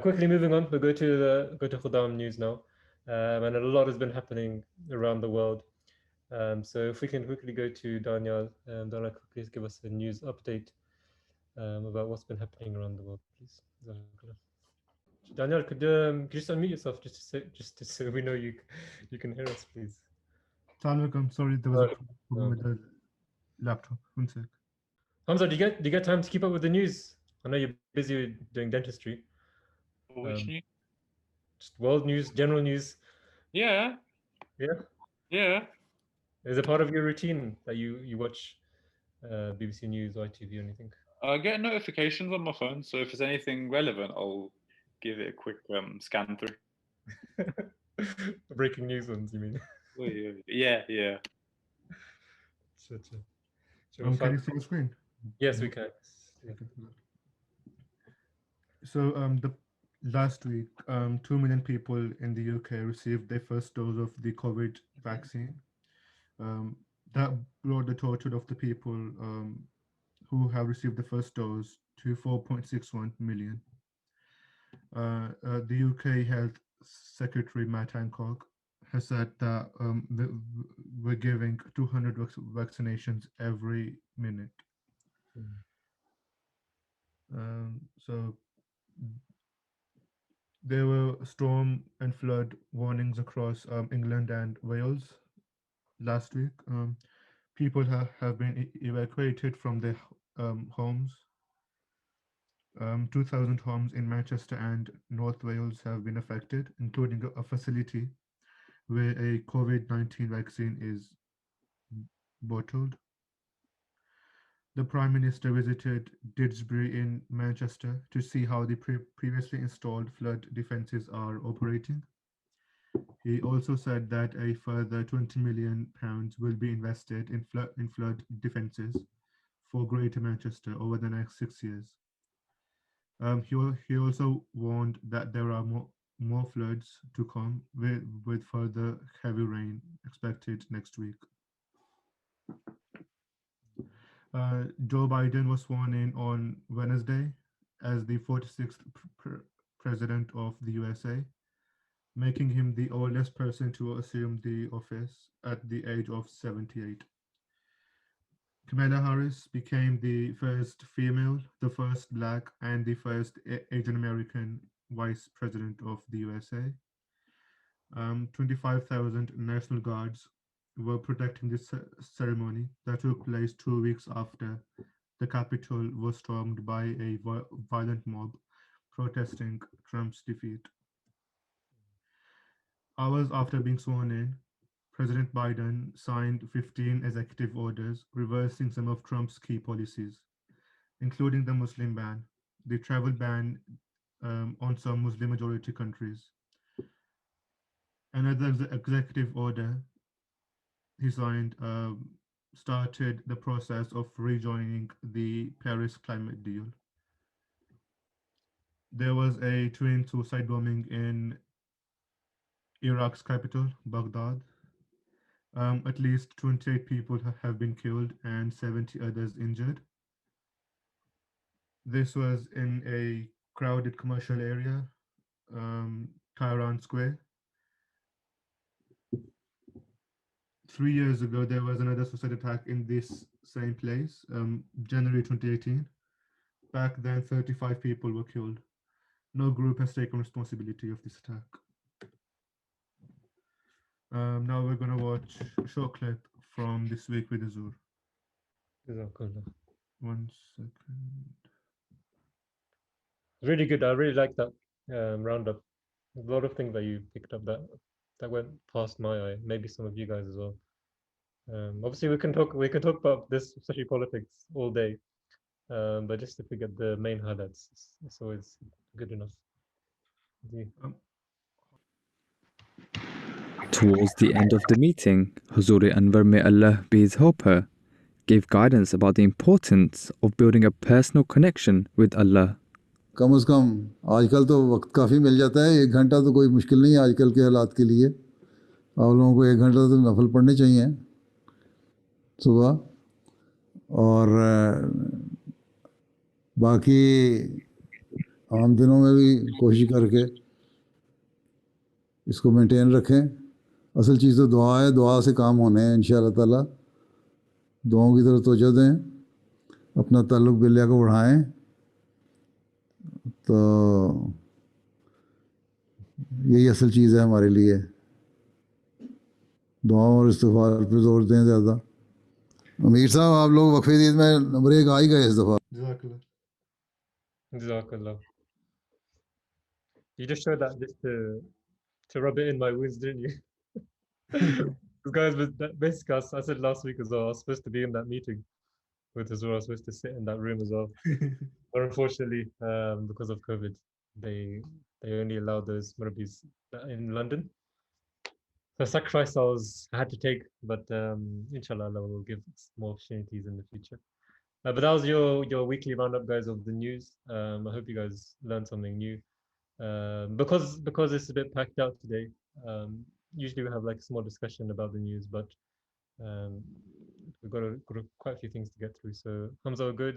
Quickly moving on, we'll go to Khuddam news now, and a lot has been happening around the world. So if we can quickly go to Daniel, Daniel, please give us a news update about what's been happening around the world, please. Daniel, could you just unmute yourself just to so we know you can hear us, please. Assalamualaikum. Sorry, there was a problem with the laptop. 1 sec. Hamza, do you get time to keep up with the news? I know you're busy with doing dentistry. Which news? Just world news, general news. Yeah. Yeah. Yeah. Is it part of your routine that you watch BBC News or ITV or anything? I get notifications on my phone, so if there's anything relevant, I'll give it a quick scan through. Breaking news ones, you mean? Yeah. Sure. Can you see the screen? Yes, we can. So the last week, 2 million people in the UK received their first dose of the COVID vaccine. That brought the total of the people who have received the first dose to 4.61 million. The UK Health Secretary Matt Hancock has said that we're giving 200 vaccinations every minute. So there were storm and flood warnings across England and Wales last week. People have been evacuated from their homes. 2,000 homes in Manchester and North Wales have been affected, including a facility where a COVID-19 vaccine is bottled. The Prime Minister visited Didsbury in Manchester to see how the previously installed flood defences are operating. He also said that a further £20 million will be invested in flood defences for Greater Manchester over the next 6 years. He also warned that there are more floods to come with further heavy rain expected next week. Joe Biden was sworn in on Wednesday as the 46th president of the USA, making him the oldest person to assume the office at the age of 78. Kamala Harris became the first female, the first Black, and the first Asian American vice president of the USA. 25,000 National Guards were protecting this ceremony that took place 2 weeks after the Capitol was stormed by a violent mob protesting Trump's defeat. Hours after being sworn in, President Biden signed 15 executive orders reversing some of Trump's key policies, including the Muslim ban, the travel ban on some Muslim-majority countries. Another executive order he signed started the process of rejoining the Paris climate deal. There was a twin suicide bombing in Iraq's capital, Baghdad. At least 28 people have been killed and 70 others injured. This was in a crowded commercial area, Tehran Square. 3 years ago, there was another suicide attack in this same place, January 2018. Back then, 35 people were killed. No group has taken responsibility of this attack. Now we're going to watch a short clip from This Week with Azur. 1 second. Really good. I really like that roundup. A lot of things that you picked up that went past my eye. Maybe some of you guys as well. Obviously, we can talk about this, especially politics, all day. But just if we get the main highlights, it's always good enough. Towards the end of the meeting, Huzuri Anwar, may Allah be his helper, gave guidance about the importance of building a personal connection with Allah. कम से कम आजकल तो वक्त काफ़ी मिल जाता है, 1 घंटा तो कोई मुश्किल नहीं है आजकल के हालात के लिए। आप लोगों को 1 घंटा तो नफल पढ़ने चाहिए सुबह, और बाकी आम दिनों में भी कोशिश करके इसको मेंटेन रखें। असल चीज़ तो दुआ है, दुआ से काम होने हैं इंशाअल्लाह ताला। दुआओं की तरफ तवज्जो दें, अपना ताल्लुक़ बिल्ला को बढ़ाएं, तो यही असल चीज़ है हमारे लिए। दुआओं और इस्तिग़फ़ार पे जोर दें ज़्यादा। अमीर साहब, आप लोग वक्फ़े ईद में नंबर 1 आ ही गए इस दफ़ा। Jazakallah. Jazakallah. You just showed that just to rub it in my wounds, didn't you? Because guys, basically, I said last week as well, I was supposed to be in that meeting with Azura. I was supposed to sit in that room as well. But unfortunately, because of COVID, they only allow those murabis in London. The sacrifice I had to take, but inshallah, Allah will give us more opportunities in the future. But that was your weekly roundup, guys, of the news. I hope you guys learned something new. Because it's a bit packed out today. Usually we have like a small discussion about the news, but we've got quite a few things to get through. So Hamza, good.